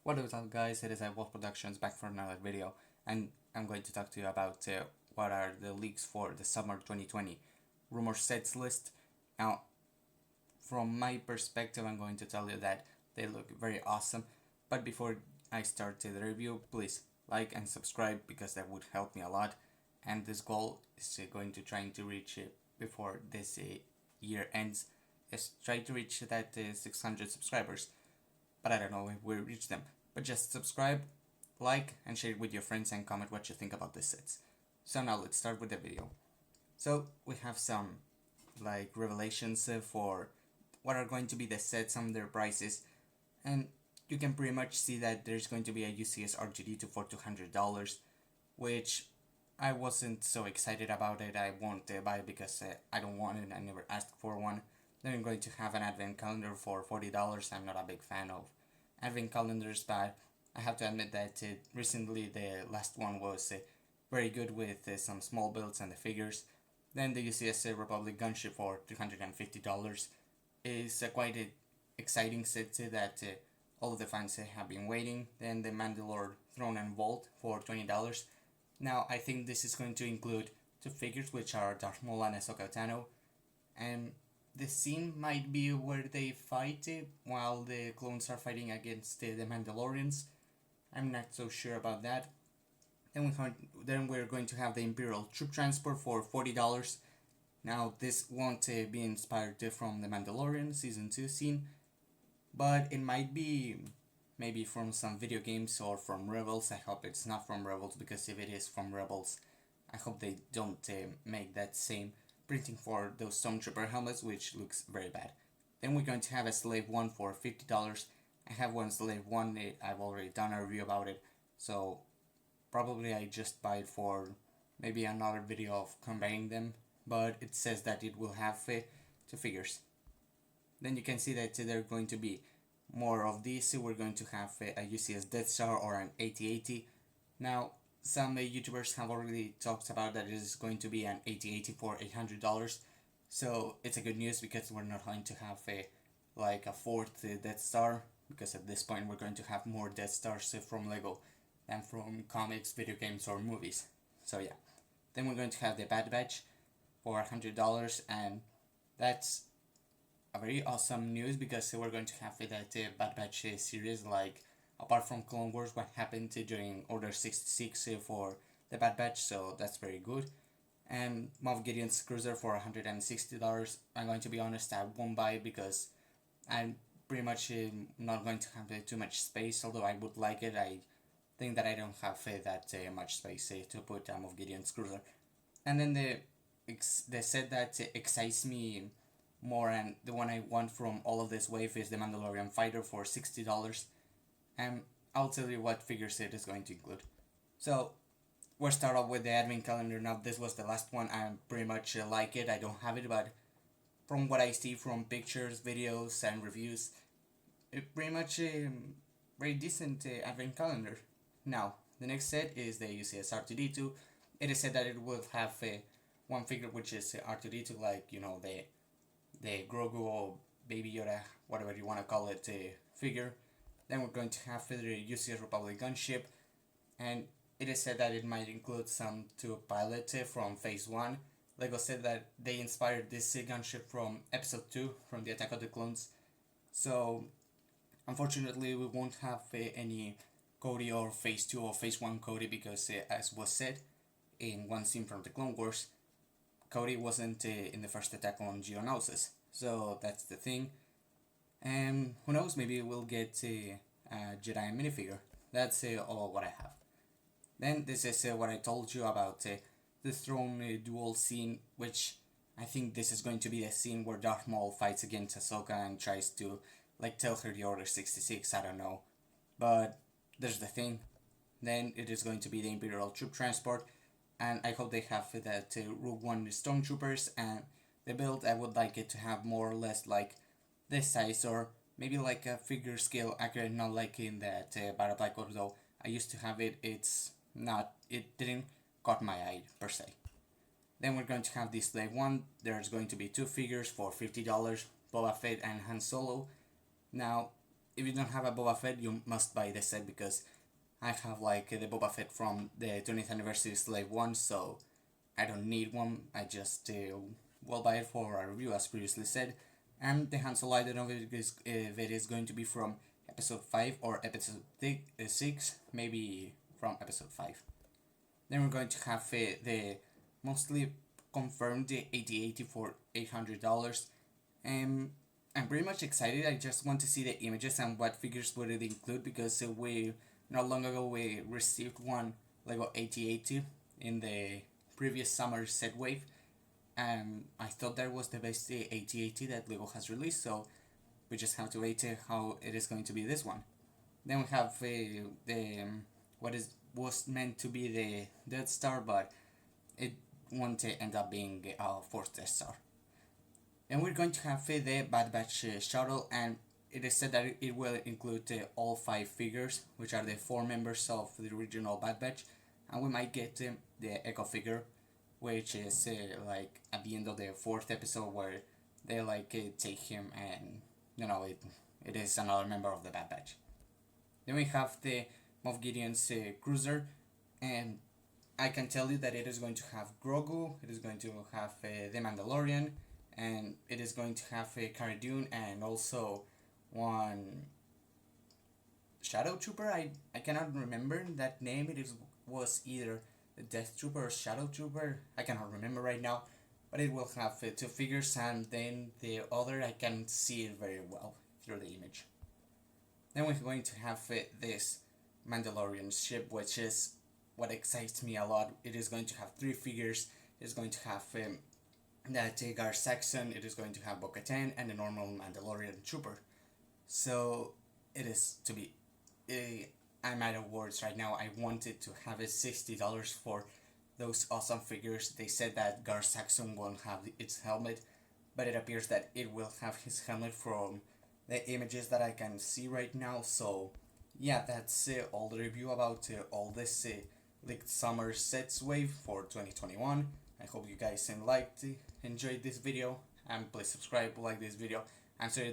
What is up, guys? It is Wolffe Productions back for another video, and I'm going to talk to you about what are the leaks for the summer 2020 rumor sets list. Now, from my perspective, I'm going to tell you that they look very awesome. But before I start the review, please like and subscribe because that would help me a lot. And this goal is going to trying to reach before this year ends. Is try to reach that 600 subscribers, but I don't know if we'll reach them. But just subscribe, like, and share it with your friends and comment what you think about the sets. So now let's start with the video. So we have some like revelations for what are going to be the sets and their prices, and you can pretty much see that there's going to be a UCS R2D2 for $200, which I wasn't so excited about it. I won't buy it because I don't want it. I never asked for one. Then I'm going to have an advent calendar for $40. I'm not a big fan of advent calendars, but I have to admit that recently the last one was very good with some small builds and the figures. Then the UCS Republic Gunship for $350 is quite an exciting set that all of the fans have been waiting. Then the Mandalore Throne and Vault for $20. Now I think this is going to include two figures, which are Darth Maul and Ahsoka Tano, and the scene might be where they fight while the clones are fighting against the Mandalorians. I'm not so sure about that. Then we're going to have the Imperial Troop Transport for $40. Now this won't be inspired from the Mandalorian Season 2 scene, but it might be maybe from some video games or from Rebels. I hope it's not from Rebels, because if it is from Rebels, I hope they don't make that same printing for those Stormtrooper helmets, which looks very bad. Then we're going to have a Slave 1 for $50. I have one Slave 1, I've already done a review about it, so probably I just buy it for maybe another video of comparing them, but it says that it will have two figures. Then you can see that there are going to be more of these. We're going to have a Ucs Death Star or an AT-AT. Now, some YouTubers have already talked about that it is going to be an AT-AT for $800. So it's a good news, because we're not going to have like a fourth Death Star, because at this point we're going to have more Death Stars from Lego than from comics, video games, or movies. So yeah. Then we're going to have the Bad Batch for $100, and that's a very awesome news, because we're going to have that Bad Batch series, like apart from Clone Wars, what happened during Order 66 for the Bad Batch, so that's very good. And Moff Gideon's Cruiser for $160. I'm going to be honest, I won't buy it because I'm pretty much not going to have too much space, although I would like it. I think that I don't have that much space to put Moff Gideon's Cruiser. And then the set that excites me more, and the one I want from all of this wave, is the Mandalorian Fighter for $60. And I'll tell you what figures it is going to include. So we'll start off with the advent calendar. Now this was the last one. I pretty much like it. I don't have it, but from what I see from pictures, videos, and reviews, it pretty much very decent advent calendar. Now the next set is the UCS R2D2. It is said that it will have one figure, which is R2D2, like the Grogu or Baby Yoda, whatever you want to call it, figure. Then we're going to have the UCS Republic Gunship, and it is said that it might include some two pilots from Phase 1. Lego said that they inspired this gunship from Episode 2, from the Attack of the Clones. So, unfortunately, we won't have any Cody or Phase 2 or Phase 1 Cody, because as was said in one scene from the Clone Wars, Cody wasn't in the first attack on Geonosis. So that's the thing. And who knows, maybe we'll get a Jedi minifigure. That's all what I have. Then this is what I told you about the throne duel scene, which I think this is going to be the scene where Darth Maul fights against Ahsoka and tries to like tell her the Order 66, I don't know. But there's the thing. Then it is going to be the Imperial Troop Transport, and I hope they have that Rogue One Stormtroopers, and the build I would like it to have more or less like this size, or maybe like a figure scale accurate, not like in that Battle Black, although I used to have it. It didn't caught my eye per se. Then we're going to have this Slave 1. There's going to be two figures for $50, Boba Fett and Han Solo. Now if you don't have a Boba Fett, you must buy the set, because I have like the Boba Fett from the 20th anniversary Slave 1, so I don't need one. I just will buy it for a review, as previously said. And the Han Solo item of it is, if it is going to be from episode 5 or episode 6, maybe from episode 5. Then we're going to have the mostly confirmed the AT-AT for $800. I'm pretty much excited. I just want to see the images and what figures would it include, because we not long ago we received one Lego AT-AT in the previous summer set wave, and I thought that was the best AT-AT that Lego has released, so we just have to wait how it is going to be this one. Then we have the what was meant to be the Death Star, but it won't end up being a fourth Death Star. And we're going to have the Bad Batch shuttle, and it is said that it will include all 5 figures, which are the 4 members of the original Bad Batch, and we might get the Echo figure, which is like at the end of the 4th episode, where they like take him, and it is another member of the Bad Batch. Then we have the Moff Gideon's cruiser, and I can tell you that it is going to have Grogu, it is going to have the Mandalorian, and it is going to have Cara Dune, and also one Shadow Trooper. I cannot remember that name. Was either the Death Trooper or Shadow Trooper. I cannot remember right now, but it will have 2 figures, and then the other I can see it very well through the image. Then we're going to have this Mandalorian ship, which is what excites me a lot. It is going to have 3 figures. It is going to have that Gar Saxon, it is going to have Bo Katan, and the normal Mandalorian trooper. So it is to be. I'm out of words right now. I wanted to have it $60 for those awesome figures. They said that Gar Saxon won't have its helmet, but it appears that it will have his helmet from the images that I can see right now. So yeah, that's all the review about all this leaked summer sets wave for 2021. I hope you guys enjoyed this video, and please subscribe, like this video. I'm sorry that